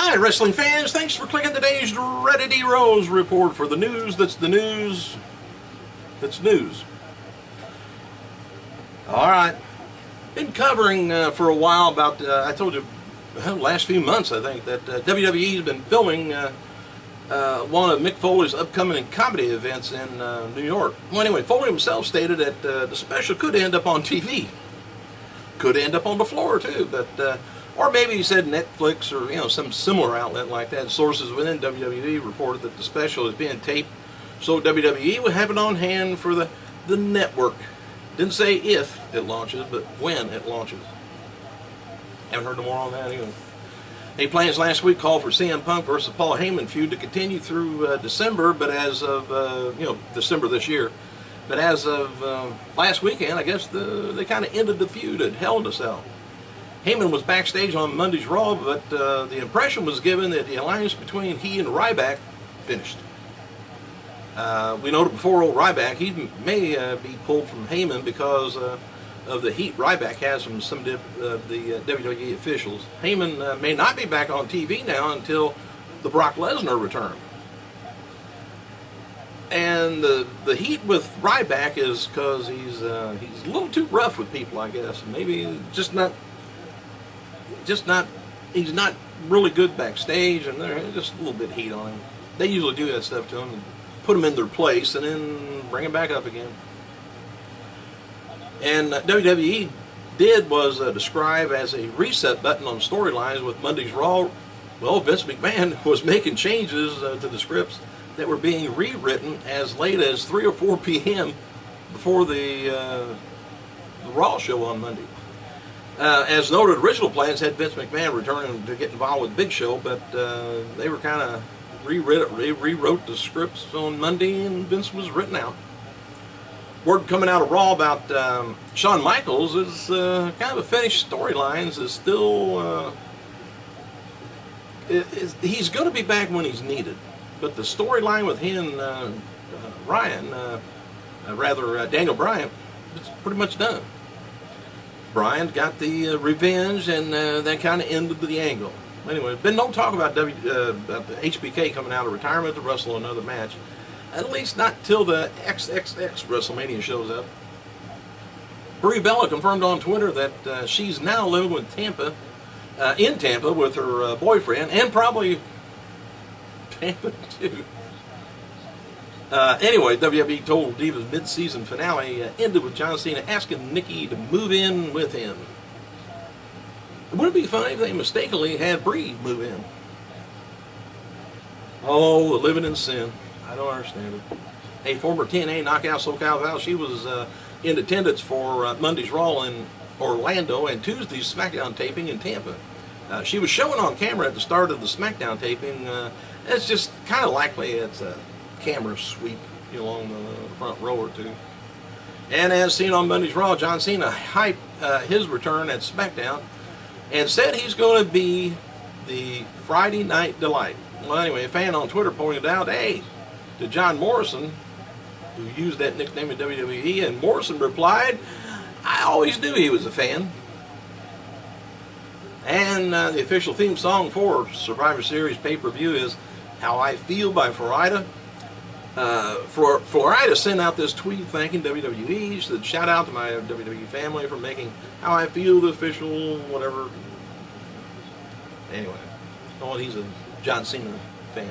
Hi, wrestling fans. Thanks for clicking today's Reddit Rose report for the news that's the news that's news. All right. Been covering for a while about, I told you, last few months, I think, that WWE has been filming one of Mick Foley's upcoming comedy events in New York. Well, anyway, Foley himself stated that the special could end up on TV. Could end up on the floor, too, but... or maybe he said Netflix or some similar outlet like that. Sources within WWE reported that the special is being taped, so WWE would have it on hand for the network. Didn't say if it launches, but when it launches. Haven't heard no more on that either. Any plans last week called for CM Punk versus Paul Heyman feud to continue through December, but as of December this year. But as of last weekend, I guess they kind of ended the feud at Hell in a Cell. Heyman was backstage on Monday's Raw, but the impression was given that the alliance between he and RYBACK finished. We noted before old RYBACK, he may be pulled from Heyman because of the heat RYBACK has from some of the WWE officials. Heyman may not be back on TV now until the Brock Lesnar return. And the heat with RYBACK is because he's a little too rough with people, I guess. Maybe he's not really good backstage, and there's just a little bit of heat on him. They usually do that stuff to him and put him in their place and then bring him back up again. And WWE was described as a reset button on storylines with Monday's Raw. Well, Vince McMahon was making changes to the scripts that were being rewritten as late as 3 or 4 p.m. before the Raw show on Monday. As noted, original plans had Vince McMahon returning to get involved with Big Show, but they were kind of rewrote the scripts on Monday, and Vince was written out. Word coming out of Raw about Shawn Michaels is kind of a finished storylines. Is still he's going to be back when he's needed, but the storyline with him and Daniel Bryan, it's pretty much done. Bryan got the revenge, and that kind of ended the angle. Anyway, been no talk about the HBK coming out of retirement to wrestle another match, at least not till the XXX WrestleMania shows up. Brie Bella confirmed on Twitter that she's now living with in Tampa with her boyfriend, and probably Tampa too. Anyway, WWE told Divas mid-season finale ended with John Cena asking Nikki to move in with him. Wouldn't it be funny if they mistakenly had Brie move in? Oh, living in sin. I don't understand it. A former TNA knockout SoCal Val, she was in attendance for Monday's Raw in Orlando and Tuesday's SmackDown taping in Tampa. She was showing on camera at the start of the SmackDown taping. It's just kind of likely it's a camera sweep along the front row or two. And as seen on Monday's Raw, John Cena hyped his return at SmackDown and said he's going to be the Friday Night Delight. Well, anyway, a fan on Twitter pointed out, hey, to John Morrison, who used that nickname in WWE, and Morrison replied, I always knew he was a fan. And the official theme song for Survivor Series pay-per-view is How I Feel by Florida. Florida sent out this tweet thanking WWE. She said, shout out to my WWE family for making How I Feel the official, whatever. Anyway, he's a John Cena fan.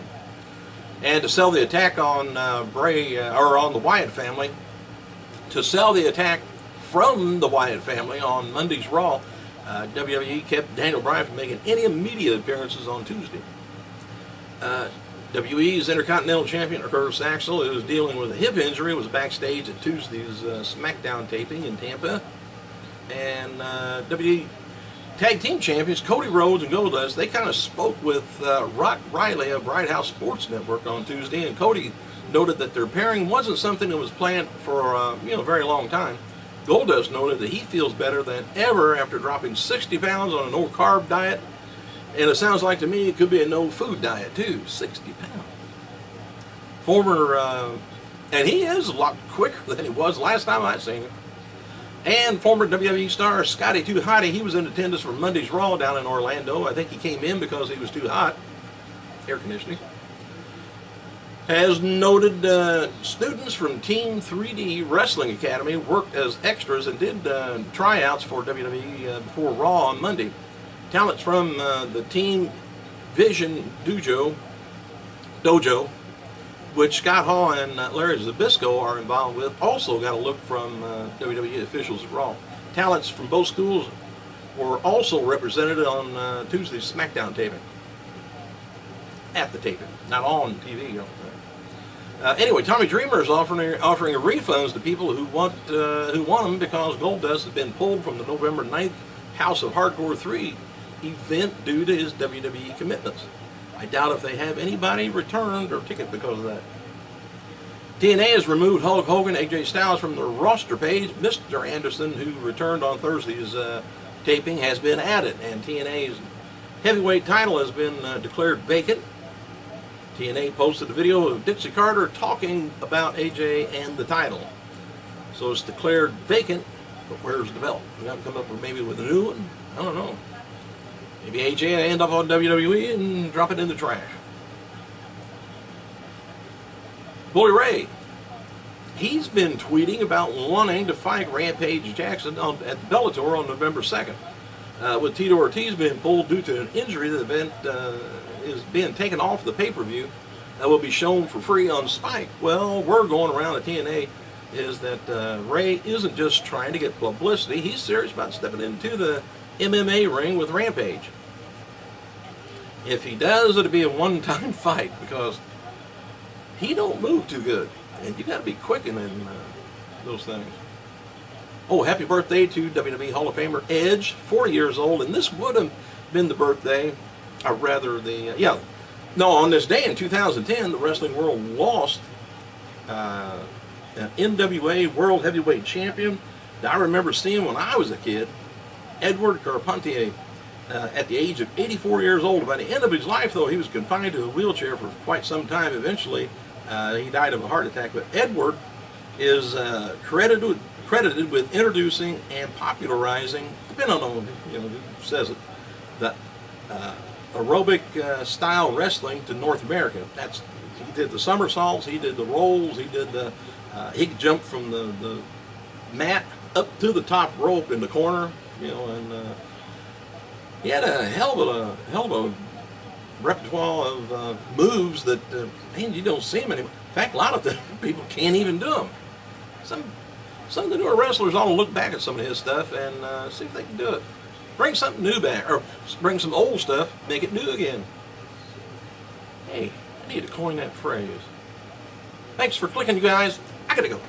And to sell the attack on on the Wyatt family, to sell the attack from the Wyatt family on Monday's Raw, WWE kept Daniel Bryan from making any immediate appearances on Tuesday. WWE's Intercontinental Champion Curtis Axel, who was dealing with a hip injury, was backstage at Tuesday's SmackDown taping in Tampa. And WWE Tag Team Champions Cody Rhodes and Goldust, they kind of spoke with Rock Riley of Bright House Sports Network on Tuesday, and Cody noted that their pairing wasn't something that was planned for a very long time. Goldust noted that he feels better than ever after dropping 60 pounds on a no-carb diet. And it sounds like to me it could be a no-food diet, too. 60 pounds. And he is a lot quicker than he was last time I seen him. And former WWE star Scotty Too Hotty, he was in attendance for Monday's Raw down in Orlando. I think he came in because he was too hot. Air conditioning. As noted, students from Team 3D Wrestling Academy worked as extras and did tryouts for WWE before Raw on Monday. Talents from the Team Vision Dojo, which Scott Hall and Larry Zbyszko are involved with, also got a look from WWE officials at Raw. Talents from both schools were also represented on Tuesday's SmackDown taping. At the taping, not on TV. You know. Anyway, Tommy Dreamer is offering refunds to people who want them because Goldust has been pulled from the November 9th House of Hardcore 3 event due to his WWE commitments. I doubt if they have anybody returned or ticket because of that. TNA has removed Hulk Hogan, AJ Styles from the roster page. Mr. Anderson, who returned on Thursday's taping, has been added, and TNA's heavyweight title has been declared vacant. TNA posted a video of Dixie Carter talking about AJ and the title. So it's declared vacant, but where's the belt? We haven't come up with maybe with a new one? I don't know. Maybe AJ will end up on WWE and drop it in the trash. Bully Ray, he's been tweeting about wanting to fight Rampage Jackson at the Bellator on November 2nd. With Tito Ortiz being pulled due to an injury, the event is being taken off the pay-per-view that will be shown for free on Spike. Well, word going around at TNA is that Ray isn't just trying to get publicity, he's serious about stepping into the MMA ring with Rampage. If he does, it'll be a one-time fight because he don't move too good, and you got to be quick in those things. Oh, happy birthday to WWE Hall of Famer Edge, 40 years old, and this would have been the birthday, or rather on this day in 2010, the wrestling world lost an NWA World Heavyweight Champion that I remember seeing when I was a kid, Edward Carpentier, at the age of 84 years old. By the end of his life, though, he was confined to a wheelchair for quite some time. Eventually, he died of a heart attack. But Edward is credited with introducing and popularizing, depending on who says it, the aerobic style wrestling to North America. He did the somersaults, he did the rolls, he could jump from the mat up to the top rope in the corner, and he had a hell of a repertoire of moves that, man, you don't see them anymore. In fact, a lot of the people can't even do them. Some of the newer wrestlers ought to look back at some of his stuff and see if they can do it. Bring something new back, or bring some old stuff, make it new again. Hey, I need to coin that phrase. Thanks for clicking, you guys. I gotta go.